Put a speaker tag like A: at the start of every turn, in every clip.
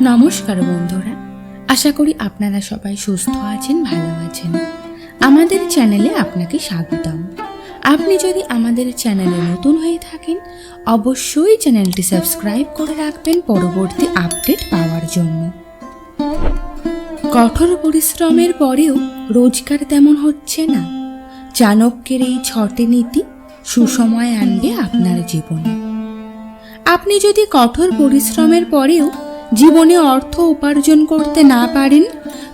A: নমস্কার বন্ধুরা, আশা করি আপনারা সবাই সুস্থ আছেন, ভালো আছেন। আমাদের চ্যানেলে আপনাকে স্বাগতম। আপনি যদি আমাদের চ্যানেলে নতুন হয়ে থাকেন, অবশ্যই চ্যানেলটি সাবস্ক্রাইব করে রাখবেন পরবর্তী আপডেট পাওয়ার জন্য। কঠোর পরিশ্রমের পরেও রোজগার তেমন হচ্ছে না। চাণক্যের এই 6টি নীতি সুসময় আনবে আপনার জীবনে। আপনি যদি কঠোর পরিশ্রমের পরেও জীবনে অর্থ উপার্জন করতে না পারেন,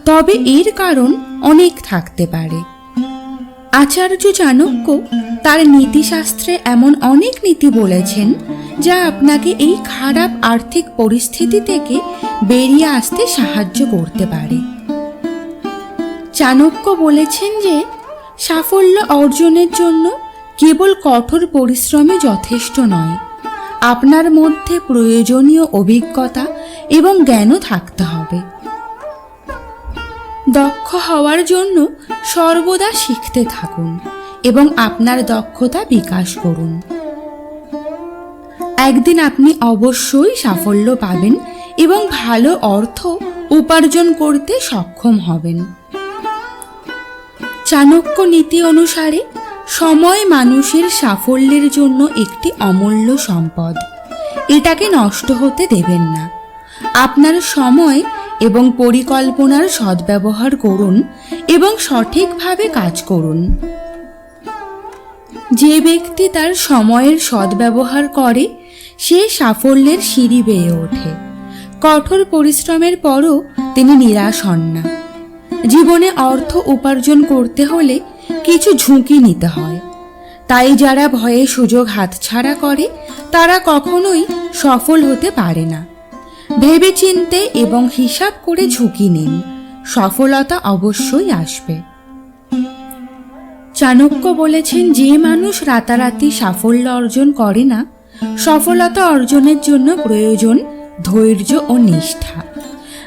A: তবে এর কারণ অনেক থাকতে পারে। আচার্য চাণক্য তার নীতিশাস্ত্রে এমন অনেক নীতি বলেছেন যা আপনাকে এই খারাপ আর্থিক পরিস্থিতি থেকে বেরিয়ে আসতে সাহায্য করতে পারে। চাণক্য বলেছেন যে সাফল্য অর্জনের জন্য কেবল কঠোর পরিশ্রমই যথেষ্ট নয়, আপনার মধ্যে প্রয়োজনীয় অভিজ্ঞতা এবং জ্ঞানও থাকতে হবে। দক্ষ হওয়ার জন্য সর্বদা শিখতে থাকুন এবং আপনার দক্ষতা বিকাশ করুন। একদিন আপনি অবশ্যই সাফল্য পাবেন এবং ভালো অর্থ উপার্জন করতে সক্ষম হবেন। চাণক্য নীতি অনুসারে সময় মানুষের সাফল্যের জন্য একটি অমূল্য সম্পদ। এটাকে নষ্ট হতে দেবেন না। আপনার সময় এবং পরিকল্পনার সদ্ব্যবহার করুন এবং সঠিকভাবে কাজ করুন। যে ব্যক্তি তার সময়ের সদ্ব্যবহার করে সে সাফল্যের সিঁড়ি বেয়ে ওঠে। কঠোর পরিশ্রমের পরও তিনি নিরাশ হন না। জীবনে অর্থ উপার্জন করতে হলে কিছু ঝুঁকি নিতে হয়। তাই যারা ভয়ে সুযোগ হাতছাড়া করে তারা কখনোই সফল হতে পারে না। ভেবেচিন্তে এবং হিসাব করে ঝুঁকি নিন, সফলতা অবশ্যই আসবে। চাণক্য বলেছেন, যে মানুষ রাতারাতি সাফল্য অর্জন করে না, সফলতা অর্জনের জন্য প্রয়োজন ধৈর্য ও নিষ্ঠা।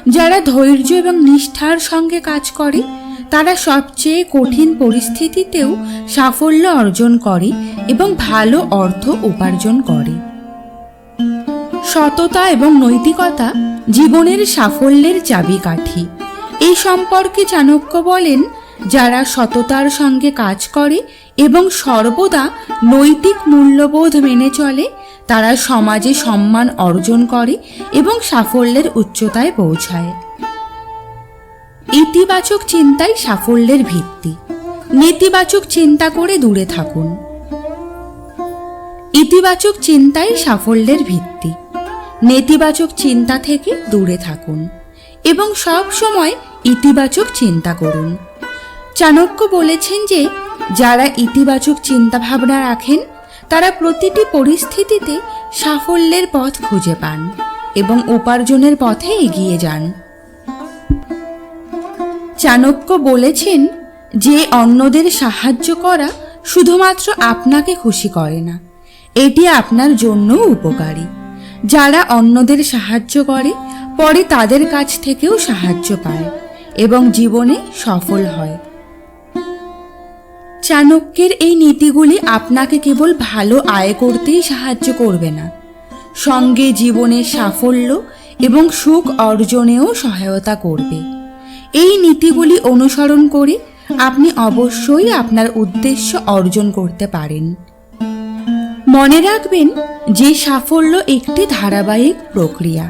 A: যারা ধৈর্য এবং নিষ্ঠার সঙ্গে কাজ করে তারা সবচেয়ে কঠিন পরিস্থিতিতেও সাফল্য অর্জন করে এবং ভালো অর্থ উপার্জন করে। সততা এবং নৈতিকতা জীবনের সাফল্যের চাবিকাঠি। এই সম্পর্কে চাণক্য বলেন, যারা সততার সঙ্গে কাজ করে এবং সর্বদা নৈতিক মূল্যবোধ মেনে চলে তারা সমাজে সম্মান অর্জন করে এবং সাফল্যের উচ্চতায় পৌঁছায়। ইতিবাচক চিন্তাই সাফল্যের ভিত্তি। নেতিবাচক চিন্তা করে দূরে থাকুন। ইতিবাচক চিন্তাই সাফল্যের ভিত্তি। নেতিবাচক চিন্তা থেকে দূরে থাকুন এবং সব সময় ইতিবাচক চিন্তা করুন। চাণক্য বলেছেন যে যারা ইতিবাচক চিন্তা ভাবনা রাখেন তারা প্রতিটি পরিস্থিতিতে সাফল্যের পথ খুঁজে পান এবং উপার্জনের পথে এগিয়ে যান। চাণক্য বলেছেন যে অন্যদের সাহায্য করা শুধুমাত্র আপনাকে খুশি করে না, এটি আপনার জন্যও উপকারী। যারা অন্যদের সাহায্য করে পরে তাদের কাছ থেকেও সাহায্য পায় এবং জীবনে সফল হয়। চাণক্যের এই নীতিগুলি আপনাকে কেবল ভালো আয় করতেই সাহায্য করবে না, সঙ্গে জীবনের সাফল্য এবং সুখ অর্জনেও সহায়তা করবে। এই নীতিগুলি অনুসরণ করে আপনি অবশ্যই আপনার উদ্দেশ্য অর্জন করতে পারেন। মনে রাখবেন যে সাফল্য একটি ধারাবাহিক প্রক্রিয়া।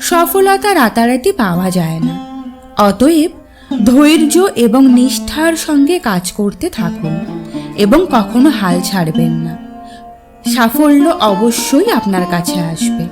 A: সফলতা রাতারাতি পাওয়া যায় না। অতএব ধৈর্য এবং নিষ্ঠার সঙ্গে কাজ করতে থাকুন এবং কখনো হাল ছাড়বেন না। সাফল্য অবশ্যই আপনার কাছে আসবে।